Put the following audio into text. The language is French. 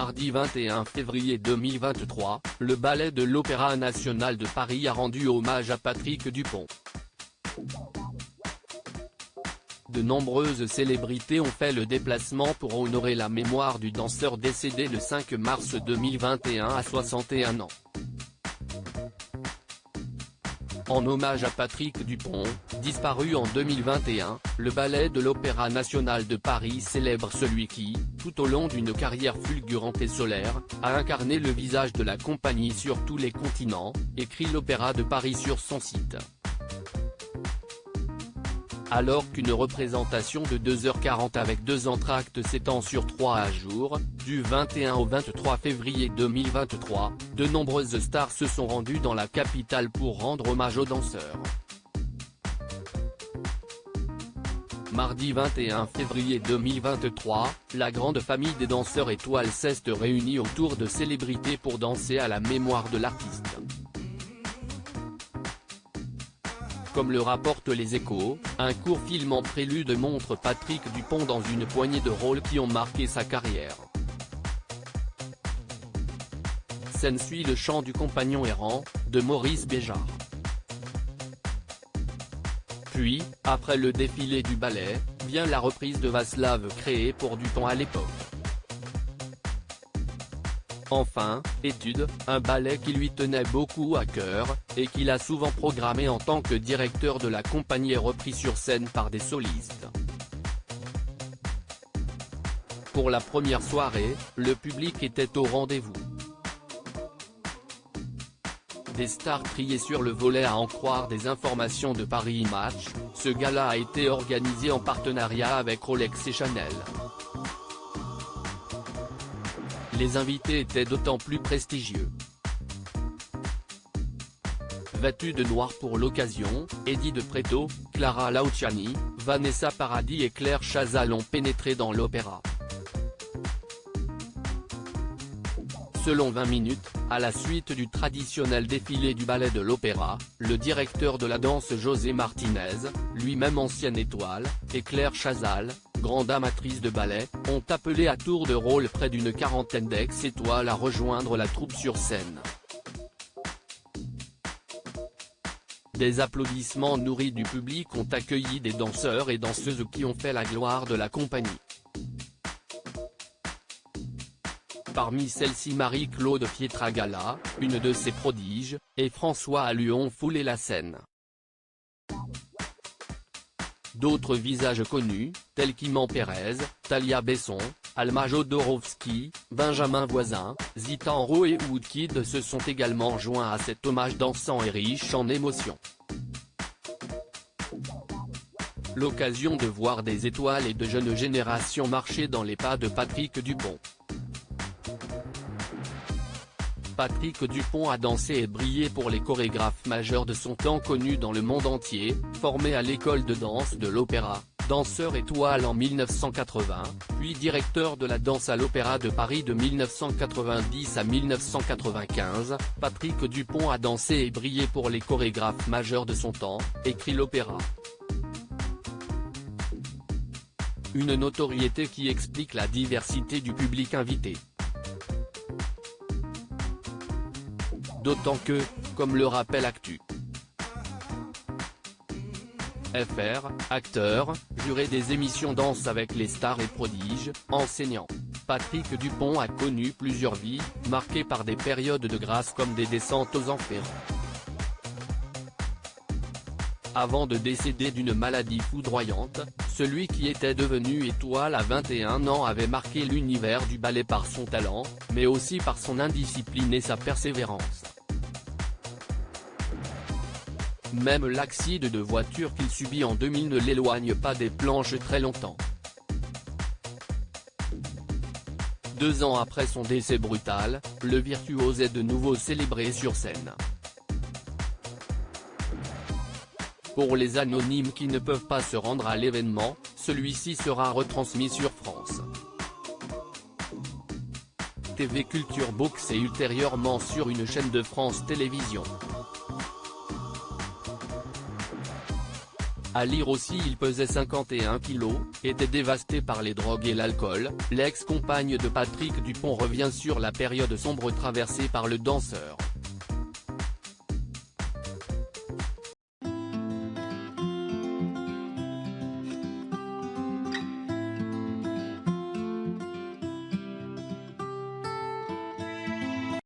Mardi 21 février 2023, le Ballet de l'Opéra national de Paris a rendu hommage à Patrick Dupont. De nombreuses célébrités ont fait le déplacement pour honorer la mémoire du danseur décédé le 5 mars 2021 à 61 ans. En hommage à Patrick Dupont, disparu en 2021, le Ballet de l'Opéra national de Paris célèbre celui qui, tout au long d'une carrière fulgurante et solaire, a incarné le visage de la compagnie sur tous les continents, écrit l'Opéra de Paris sur son site. Alors qu'une représentation de 2h40 avec 2 entr'actes s'étend sur 3 jours, du 21 au 23 février 2023, de nombreuses stars se sont rendues dans la capitale pour rendre hommage aux danseurs. Mardi 21 février 2023, la grande famille des danseurs étoiles s'est réunie autour de célébrités pour danser à la mémoire de l'artiste. Comme le rapportent les Échos, un court film en prélude montre Patrick Dupont dans une poignée de rôles qui ont marqué sa carrière. Scène suit le chant du Compagnon errant, de Maurice Béjart. Puis, après le défilé du ballet, vient la reprise de Václav créée pour Dupont à l'époque. Enfin, Étude, un ballet qui lui tenait beaucoup à cœur, et qu'il a souvent programmé en tant que directeur de la compagnie est repris sur scène par des solistes. Pour la première soirée, le public était au rendez-vous. Des stars triées sur le volet à en croire des informations de Paris Match, ce gala a été organisé en partenariat avec Rolex et Chanel. Les invités étaient d'autant plus prestigieux. Vêtus de noir pour l'occasion, Eddie de Pretto, Clara Luciani, Vanessa Paradis et Claire Chazal ont pénétré dans l'opéra. Selon 20 minutes, à la suite du traditionnel défilé du ballet de l'opéra, le directeur de la danse José Martinez, lui-même ancienne étoile, et Claire Chazal, grande amatrice de ballet, ont appelé à tour de rôle près d'une quarantaine d'ex-étoiles à rejoindre la troupe sur scène. Des applaudissements nourris du public ont accueilli des danseurs et danseuses qui ont fait la gloire de la compagnie. Parmi celles-ci Marie-Claude Pietragala, une de ses prodiges, et François Alluon ont foulé la scène. D'autres visages connus, tels qu'Iman Pérez, Thalia Besson, Alma Jodorowsky, Benjamin Voisin, Zita Enro et Woodkid se sont également joints à cet hommage dansant et riche en émotions. L'occasion de voir des étoiles et de jeunes générations marcher dans les pas de Patrick Dupont. Patrick Dupont a dansé et brillé pour les chorégraphes majeurs de son temps connus dans le monde entier, formé à l'école de danse de l'Opéra, danseur étoile en 1980, puis directeur de la danse à l'Opéra de Paris de 1990 à 1995, Patrick Dupont a dansé et brillé pour les chorégraphes majeurs de son temps, écrit l'Opéra. Une notoriété qui explique la diversité du public invité. D'autant que, comme le rappelle Actu. FR, acteur, juré des émissions Danse avec les stars et prodiges, enseignant. Patrick Dupont a connu plusieurs vies, marquées par des périodes de grâce comme des descentes aux enfers. Avant de décéder d'une maladie foudroyante, celui qui était devenu étoile à 21 ans avait marqué l'univers du ballet par son talent, mais aussi par son indiscipline et sa persévérance. Même l'accident de voiture qu'il subit en 2000 ne l'éloigne pas des planches très longtemps. 2 ans après son décès brutal, le virtuose est de nouveau célébré sur scène. Pour les anonymes qui ne peuvent pas se rendre à l'événement, celui-ci sera retransmis sur France TV Culture Box et ultérieurement sur une chaîne de France Télévisions. À lire aussi il pesait 51 kilos, était dévasté par les drogues et l'alcool. L'ex-compagne de Patrick Dupont revient sur la période sombre traversée par le danseur.